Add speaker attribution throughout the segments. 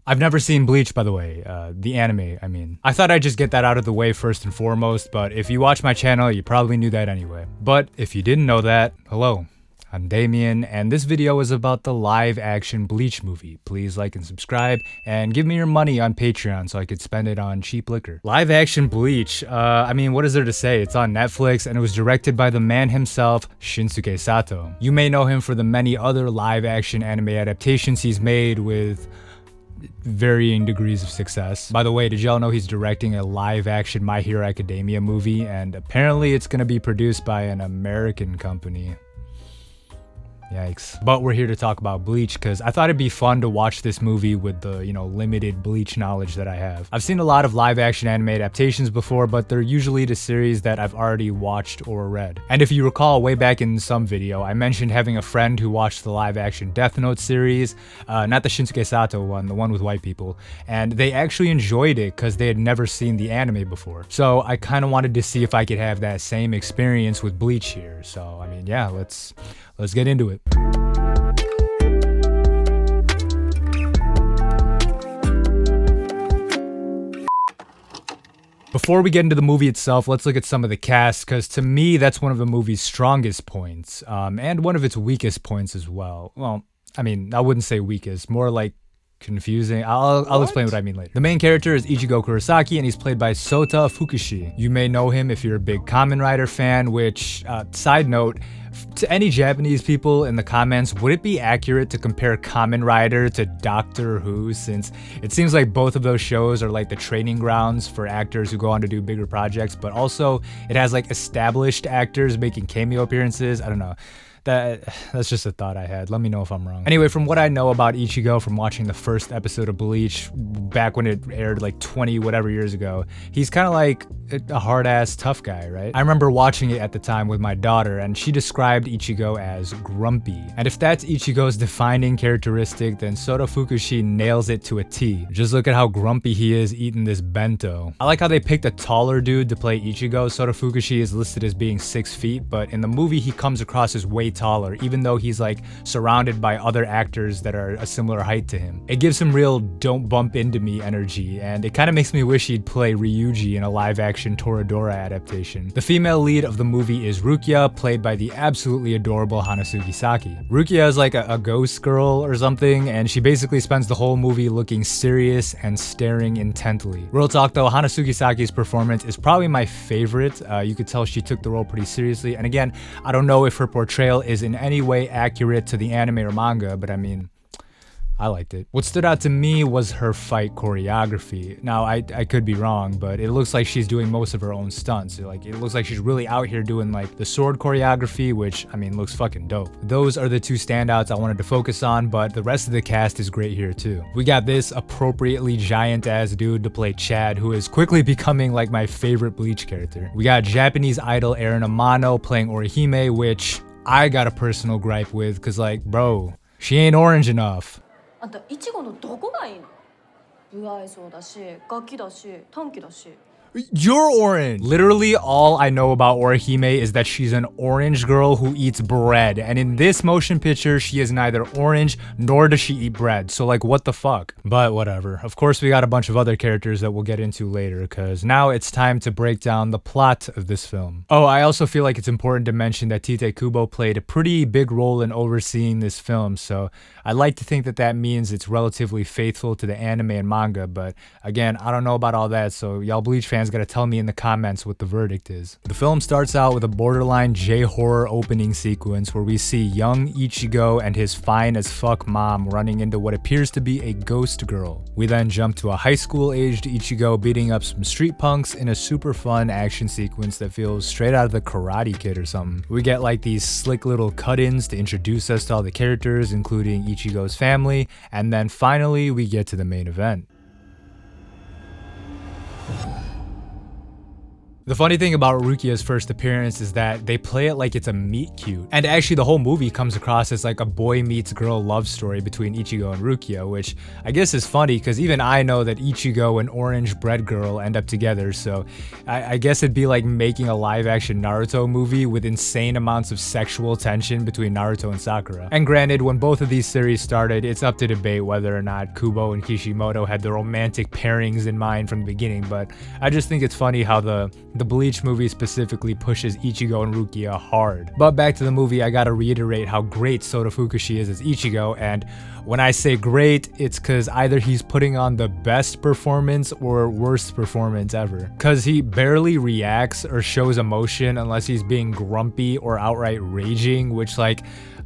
Speaker 1: I've never seen Bleach, by the way, the anime, I mean. I thought I'd just get that out of the way first and foremost, but if you watch my channel, you probably knew that anyway. But if you didn't know that, hello, I'm Damian, and this video is about the live-action Bleach movie. Please like and subscribe, and give me your money on Patreon so I could spend it on cheap liquor. Live-action Bleach, I mean, what is there to say? It's on Netflix, and it was directed by the man himself, Shinsuke Sato. You may know him for the many other live-action anime adaptations he's made with varying degrees of success. By the way, did y'all know he's directing a live-action My Hero Academia movie, and apparently it's gonna be produced by an American company. Yikes. But we're here to talk about Bleach because I thought it'd be fun to watch this movie with the, limited Bleach knowledge that I have. I've seen a lot of live-action anime adaptations before, but they're usually the series that I've already watched or read. And if you recall, way back in some video, I mentioned having a friend who watched the live-action Death Note series, not the Shinsuke Sato one, the one with white people, and they actually enjoyed it because they had never seen the anime before. So I kind of wanted to see if I could have that same experience with Bleach here. So, I mean, yeah, let's get into it. Before we get into the movie itself, let's look at some of the cast, because to me, that's one of the movie's strongest points, and one of its weakest points as well. Well, I mean, I wouldn't say weakest, more like confusing. I'll explain what I mean later. The main character is Ichigo Kurosaki, and he's played by Sota Fukushi. You may know him if you're a big Kamen Rider fan, which, side note, to any Japanese people in the comments, would it be accurate to compare Kamen Rider to Doctor Who, since it seems like both of those shows are like the training grounds for actors who go on to do bigger projects, but also it has like established actors making cameo appearances? I don't know. That's just a thought I had. Let me know if I'm wrong. Anyway, from what I know about Ichigo from watching the first episode of Bleach back when it aired like 20 whatever years ago, he's kind of like a hard-ass tough guy, right? I remember watching it at the time with my daughter, and she described Ichigo as grumpy. And if that's Ichigo's defining characteristic, then Sota Fukushi nails it to a T. Just look at how grumpy he is eating this bento. I like how they picked a taller dude to play Ichigo. Sota Fukushi is listed as being 6 feet, but in the movie he comes across as way taller, even though he's like surrounded by other actors that are a similar height to him. It gives him real don't bump into me energy, and it kind of makes me wish he'd play Ryuji in a live-action Toradora adaptation. The female lead of the movie is Rukia, played by the absolutely adorable Hanazuki Saki. Rukia is like a ghost girl or something, and she basically spends the whole movie looking serious and staring intently. Real talk though, Hanazuki Saki's performance is probably my favorite. You could tell she took the role pretty seriously, and again, I don't know if her portrayal is in any way accurate to the anime or manga, but I mean, I liked it. What stood out to me was her fight choreography. Now, I could be wrong, but it looks like she's doing most of her own stunts. Like, it looks like she's really out here doing like the sword choreography, which, I mean, looks fucking dope. Those are the two standouts I wanted to focus on, but the rest of the cast is great here too. We got this appropriately giant-ass dude to play Chad, who is quickly becoming like my favorite Bleach character. We got Japanese idol Erin Amano playing Orihime, which I got a personal gripe with, because like, bro, she ain't orange enough.
Speaker 2: あんたいちごのどこがいいの？不愛想だし、ガキだし、短気だし。
Speaker 1: You're orange! Literally all I know about Orihime is that she's an orange girl who eats bread, and in this motion picture, she is neither orange nor does she eat bread, so like what the fuck? But whatever. Of course we got a bunch of other characters that we'll get into later, because now it's time to break down the plot of this film. Oh, I also feel like it's important to mention that Tite Kubo played a pretty big role in overseeing this film, so I like to think that that means it's relatively faithful to the anime and manga, but again, I don't know about all that, so y'all Bleach fans gotta tell me in the comments what the verdict is. The film starts out with a borderline J-horror opening sequence where we see young Ichigo and his fine as fuck mom running into what appears to be a ghost girl. We then jump to a high school aged Ichigo beating up some street punks in a super fun action sequence that feels straight out of the Karate Kid or something. We get like these slick little cut-ins to introduce us to all the characters, including Ichigo's family, and then finally we get to the main event. The funny thing about Rukia's first appearance is that they play it like it's a meet cute. And actually the whole movie comes across as like a boy meets girl love story between Ichigo and Rukia, which I guess is funny because even I know that Ichigo and Orange Bread Girl end up together, so I guess it'd be like making a live action Naruto movie with insane amounts of sexual tension between Naruto and Sakura. And granted, when both of these series started, it's up to debate whether or not Kubo and Kishimoto had the romantic pairings in mind from the beginning, but I just think it's funny how the Bleach movie specifically pushes Ichigo and Rukia hard. But back to the movie, I gotta reiterate how great Sota Fukushi is as Ichigo, and when I say great, it's cause either he's putting on the best performance or worst performance ever. Cause he barely reacts or shows emotion unless he's being grumpy or outright raging, which like,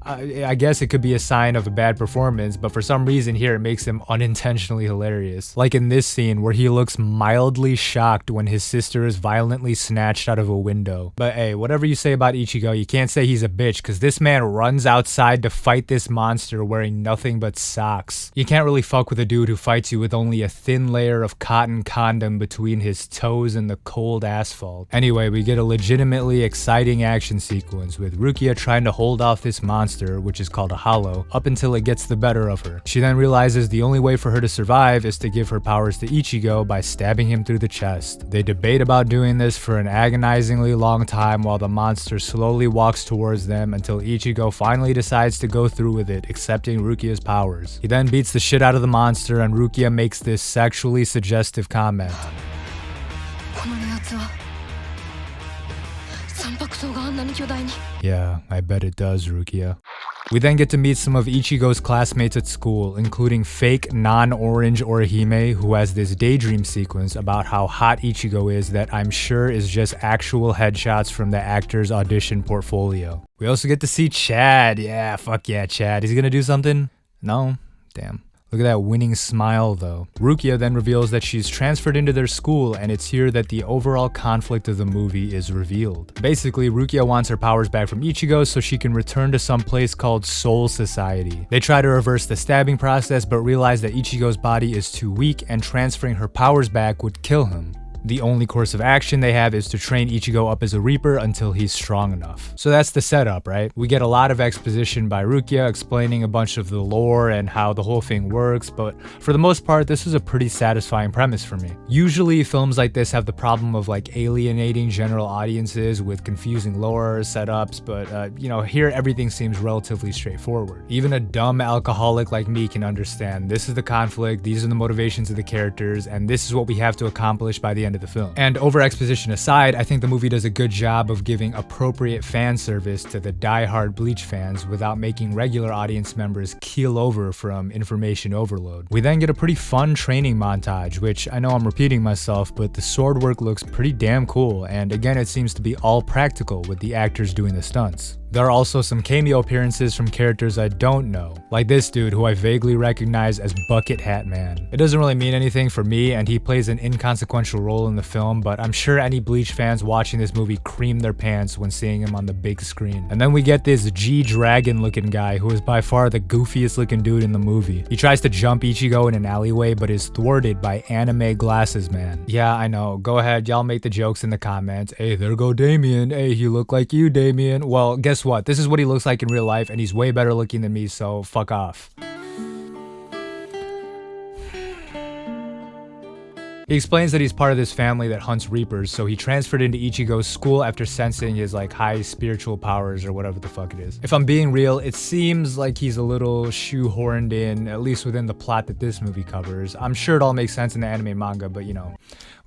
Speaker 1: I guess it could be a sign of a bad performance, but for some reason here it makes him unintentionally hilarious. Like in this scene where he looks mildly shocked when his sister is violently snatched out of a window. But hey, whatever you say about Ichigo, you can't say he's a bitch because this man runs outside to fight this monster wearing nothing but socks. You can't really fuck with a dude who fights you with only a thin layer of cotton condom between his toes and the cold asphalt. Anyway, we get a legitimately exciting action sequence with Rukia trying to hold off this monster, which is called a hollow, up until it gets the better of her. She then realizes the only way for her to survive is to give her powers to Ichigo by stabbing him through the chest. They debate about doing this for an agonizingly long time while the monster slowly walks towards them until Ichigo finally decides to go through with it, accepting Rukia's powers. He then beats the shit out of the monster and Rukia makes this sexually suggestive comment. Yeah, I bet it does, Rukia. We then get to meet some of Ichigo's classmates at school, including fake non-orange Orihime, who has this daydream sequence about how hot Ichigo is that I'm sure is just actual headshots from the actor's audition portfolio. We also get to see Chad. Yeah, fuck yeah, Chad. Is he gonna do something? No? Damn. Look at that winning smile though. Rukia then reveals that she's transferred into their school, and it's here that the overall conflict of the movie is revealed. Basically, Rukia wants her powers back from Ichigo so she can return to some place called Soul Society. They try to reverse the stabbing process but realize that Ichigo's body is too weak and transferring her powers back would kill him. The only course of action they have is to train Ichigo up as a Reaper until he's strong enough. So that's the setup, right? We get a lot of exposition by Rukia explaining a bunch of the lore and how the whole thing works, but for the most part, this was a pretty satisfying premise for me. Usually, films like this have the problem of like alienating general audiences with confusing lore setups, but you know, here everything seems relatively straightforward. Even a dumb alcoholic like me can understand this is the conflict, these are the motivations of the characters, and this is what we have to accomplish by the end of the film. And over exposition aside, I think the movie does a good job of giving appropriate fan service to the die-hard Bleach fans without making regular audience members keel over from information overload. We then get a pretty fun training montage, which I know I'm repeating myself, but the sword work looks pretty damn cool, and again it seems to be all practical with the actors doing the stunts. There are also some cameo appearances from characters I don't know, like this dude who I vaguely recognize as Bucket Hat Man. It doesn't really mean anything for me and he plays an inconsequential role in the film, but I'm sure any Bleach fans watching this movie cream their pants when seeing him on the big screen. And then we get this G-Dragon looking guy who is by far the goofiest looking dude in the movie. He tries to jump Ichigo in an alleyway but is thwarted by Anime Glasses Man. Yeah, I know, go ahead, y'all make the jokes in the comments. Hey, there go Damian. Hey, he look like you, Damian. Well, guess what? This is what he looks like in real life, and he's way better looking than me, so fuck off. He explains that he's part of this family that hunts Reapers, so he transferred into Ichigo's school after sensing his like high spiritual powers or whatever the fuck it is. If I'm being real, it seems like he's a little shoehorned in, at least within the plot that this movie covers. I'm sure it all makes sense in the anime manga, but you know,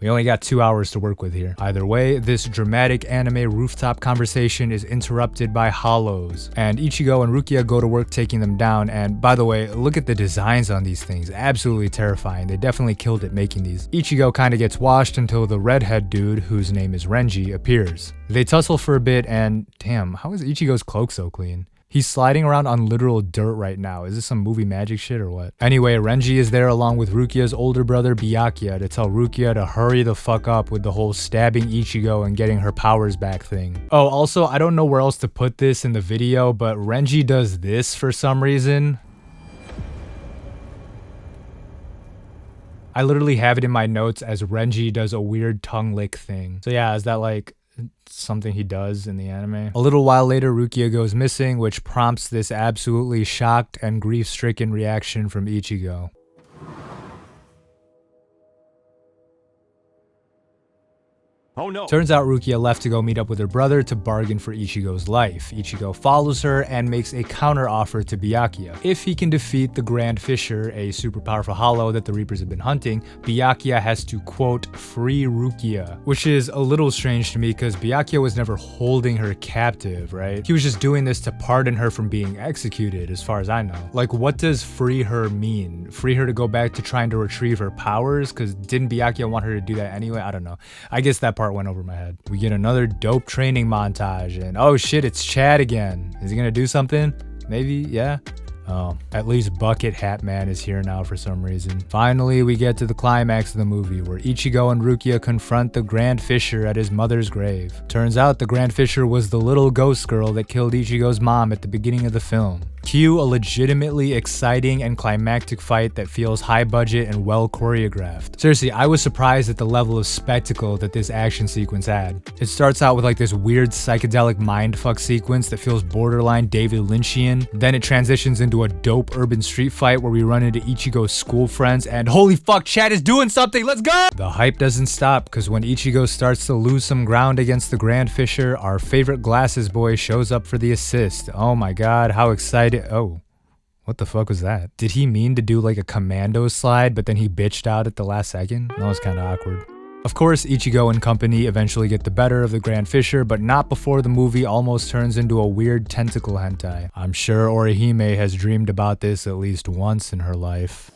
Speaker 1: we only got 2 hours to work with here. Either way, this dramatic anime rooftop conversation is interrupted by hollows, and Ichigo and Rukia go to work taking them down, and by the way, look at the designs on these things, absolutely terrifying. They definitely killed it making these. Ichigo kinda gets washed until the redhead dude, whose name is Renji, appears. They tussle for a bit and damn, how is Ichigo's cloak so clean? He's sliding around on literal dirt right now. Is this some movie magic shit or what? Anyway, Renji is there along with Rukia's older brother Byakuya to tell Rukia to hurry the fuck up with the whole stabbing Ichigo and getting her powers back thing. Oh, also, I don't know where else to put this in the video, but Renji does this for some reason. I literally have it in my notes as Renji does a weird tongue lick thing. So yeah, is that like something he does in the anime? A little while later, Rukia goes missing, which prompts this absolutely shocked and grief-stricken reaction from Ichigo.
Speaker 3: Oh no.
Speaker 1: Turns out Rukia left to go meet up with her brother to bargain for Ichigo's life. Ichigo follows her and makes a counter offer to Byakuya. If he can defeat the Grand Fisher, a super powerful hollow that the Reapers have been hunting, Byakuya has to, quote, free Rukia. Which is a little strange to me because Byakuya was never holding her captive, right? He was just doing this to pardon her from being executed, as far as I know. Like, what does free her mean? Free her to go back to trying to retrieve her powers? Because didn't Byakuya want her to do that anyway? I don't know. I guess that part went over my head. We get another dope training montage and oh shit, it's Chad again. Is he gonna do something? Maybe, yeah. Oh, at least Bucket Hat Man is here now for some reason. Finally, we get to the climax of the movie where Ichigo and Rukia confront the Grand Fisher at his mother's grave. Turns out the Grand Fisher was the little ghost girl that killed Ichigo's mom at the beginning of the film. Cue a legitimately exciting and climactic fight that feels high budget and well choreographed. Seriously, I was surprised at the level of spectacle that this action sequence had. It starts out with like this weird psychedelic mindfuck sequence that feels borderline David Lynchian. Then it transitions into a dope urban street fight where we run into Ichigo's school friends and holy fuck, Chad is doing something, let's go! The hype doesn't stop because when Ichigo starts to lose some ground against the Grand Fisher, our favorite glasses boy shows up for the assist. Oh my god, how excited. Oh, what the fuck was that? Did he mean to do like a commando slide, but then he bitched out at the last second? That was kind of awkward. Of course, Ichigo and company eventually get the better of the Grand Fisher, but not before the movie almost turns into a weird tentacle hentai. I'm sure Orihime has dreamed about this at least once in her life.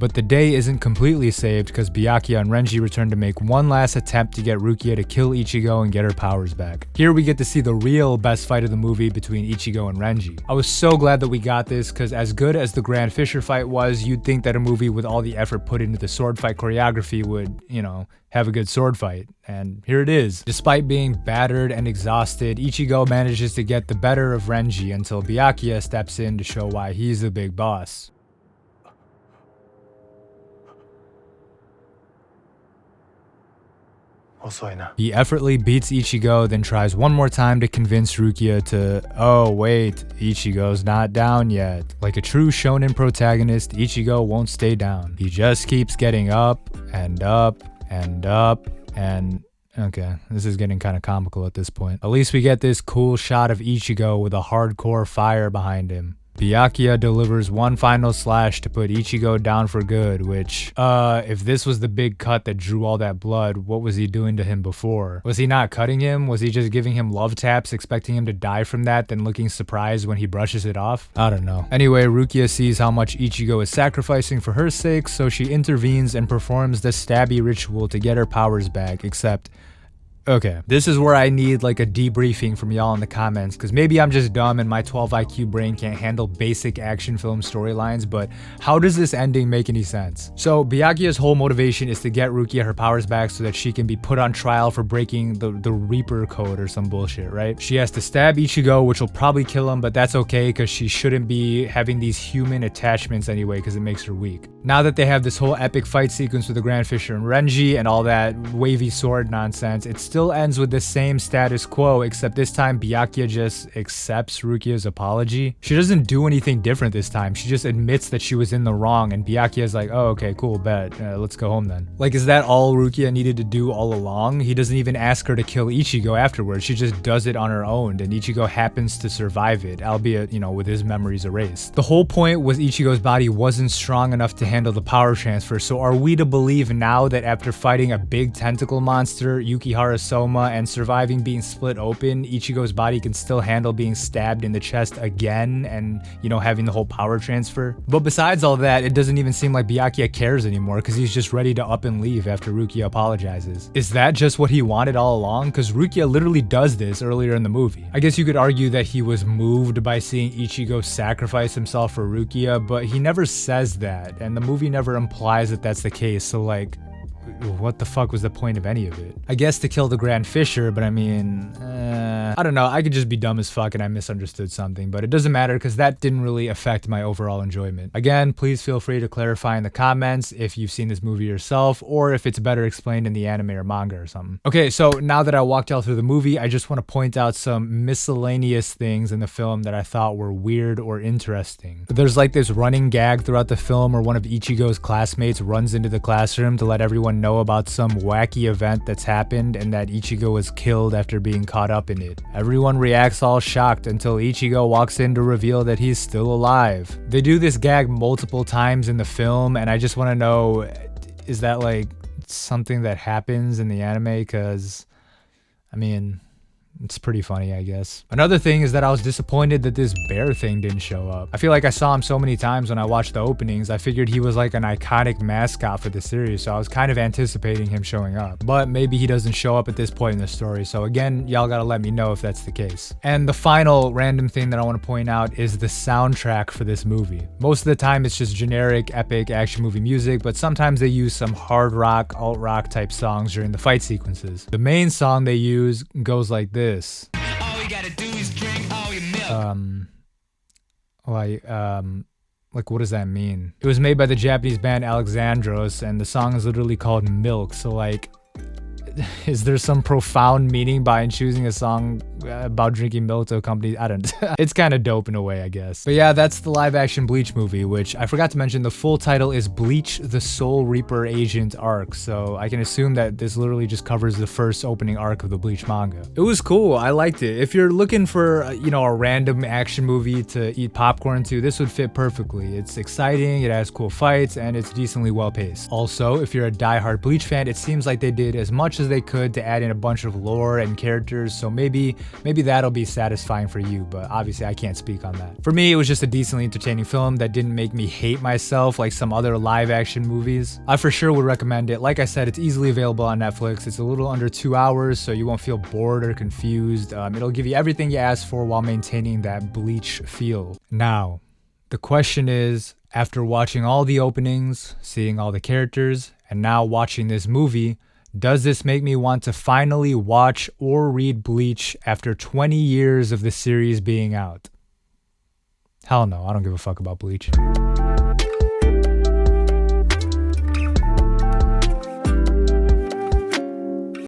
Speaker 1: But the day isn't completely saved because Byakuya and Renji return to make one last attempt to get Rukia to kill Ichigo and get her powers back. Here we get to see the real best fight of the movie between Ichigo and Renji. I was so glad that we got this because as good as the Grand Fisher fight was, you'd think that a movie with all the effort put into the sword fight choreography would, you know, have a good sword fight. And here it is. Despite being battered and exhausted, Ichigo manages to get the better of Renji until Byakuya steps in to show why he's the big boss. He effortlessly beats Ichigo, then tries one more time to convince Rukia to, oh wait, Ichigo's not down yet. Like a true shonen protagonist, Ichigo won't stay down. He just keeps getting up and up and up and... Okay, this is getting kind of comical at this point. At least we get this cool shot of Ichigo with a hardcore fire behind him. Byakuya delivers one final slash to put Ichigo down for good, which, if this was the big cut that drew all that blood, what was he doing to him before? Was he not cutting him? Was he just giving him love taps, expecting him to die from that, then looking surprised when he brushes it off? I don't know. Anyway, Rukia sees how much Ichigo is sacrificing for her sake, so she intervenes and performs the stabby ritual to get her powers back, except... Okay, this is where I need like a debriefing from y'all in the comments, because maybe I'm just dumb and my 12 IQ brain can't handle basic action film storylines, but how does this ending make any sense? So Byakuya's whole motivation is to get Rukia her powers back so that she can be put on trial for breaking the Reaper code or some bullshit, right? She has to stab Ichigo, which will probably kill him, but that's okay because she shouldn't be having these human attachments anyway because it makes her weak. Now that they have this whole epic fight sequence with the Grand Fisher and Renji and all that wavy sword nonsense, it's still ends with the same status quo, except this time Byakuya just accepts Rukia's apology. She doesn't do anything different this time. She just admits that she was in the wrong, and Byakuya's like, oh, okay, cool, bet. Let's go home then. Like, is that all Rukia needed to do all along? He doesn't even ask her to kill Ichigo afterwards. She just does it on her own, and Ichigo happens to survive it, albeit, you know, with his memories erased. The whole point was Ichigo's body wasn't strong enough to handle the power transfer, so are we to believe now that after fighting a big tentacle monster, Yukihara Soma, and surviving being split open, Ichigo's body can still handle being stabbed in the chest again and, you know, having the whole power transfer? But besides all that, it doesn't even seem like Byakuya cares anymore because he's just ready to up and leave after Rukia apologizes. Is that just what he wanted all along? Because Rukia literally does this earlier in the movie. I guess you could argue that he was moved by seeing Ichigo sacrifice himself for Rukia, but he never says that, and the movie never implies that that's the case, so like, what the fuck was the point of any of it? I guess to kill the Grand Fisher, but I mean, I don't know. I could just be dumb as fuck and I misunderstood something, but it doesn't matter because that didn't really affect my overall enjoyment. Again, please feel free to clarify in the comments if you've seen this movie yourself or if it's better explained in the anime or manga or something. Okay, so now that I walked y'all through the movie, I just want to point out some miscellaneous things in the film that I thought were weird or interesting. There's like this running gag throughout the film where one of Ichigo's classmates runs into the classroom to let everyone know about some wacky event that's happened and that Ichigo was killed after being caught up in it. Everyone reacts all shocked until Ichigo walks in to reveal that he's still alive. They do this gag multiple times in the film and I just want to know, is that like something that happens in the anime? Because, I mean, it's pretty funny, I guess. Another thing is that I was disappointed that this bear thing didn't show up. I feel like I saw him so many times when I watched the openings. I figured he was like an iconic mascot for the series, so I was kind of anticipating him showing up. But maybe he doesn't show up at this point in the story, so again, y'all gotta let me know if that's the case. And the final random thing that I want to point out is the soundtrack for this movie. Most of the time it's just generic, epic action movie music, but sometimes they use some hard rock, alt rock type songs during the fight sequences. The main song they use goes like this.
Speaker 4: All we gotta do is drink all your milk.
Speaker 1: Like what does that mean? It was made by the Japanese band Alexandros and the song is literally called Milk, so like is there some profound meaning behind choosing a song about drinking milk to accompany? I don't it's kind of dope in a way, I guess. But yeah, that's the live action Bleach movie, which I forgot to mention the full title is Bleach the Soul Reaper Agent Arc, so I can assume that this literally just covers the first opening arc of the Bleach manga. It was cool, I liked it. If you're looking for, you know, a random action movie to eat popcorn to, this would fit perfectly. It's exciting, it has cool fights, and it's decently well paced. Also, if you're a diehard Bleach fan, it seems like they did as much as they could to add in a bunch of lore and characters, so maybe that'll be satisfying for you, but obviously I can't speak on that. For me, it was just a decently entertaining film that didn't make me hate myself like some other live action movies. I for sure would recommend it. Like I said, it's easily available on Netflix. It's a little under 2 hours, so you won't feel bored or confused. It'll give you everything you asked for while maintaining that Bleach feel. Now, the question is, after watching all the openings, seeing all the characters, and now watching this movie, does this make me want to finally watch or read Bleach after 20 years of the series being out? Hell no, I don't give a fuck about Bleach.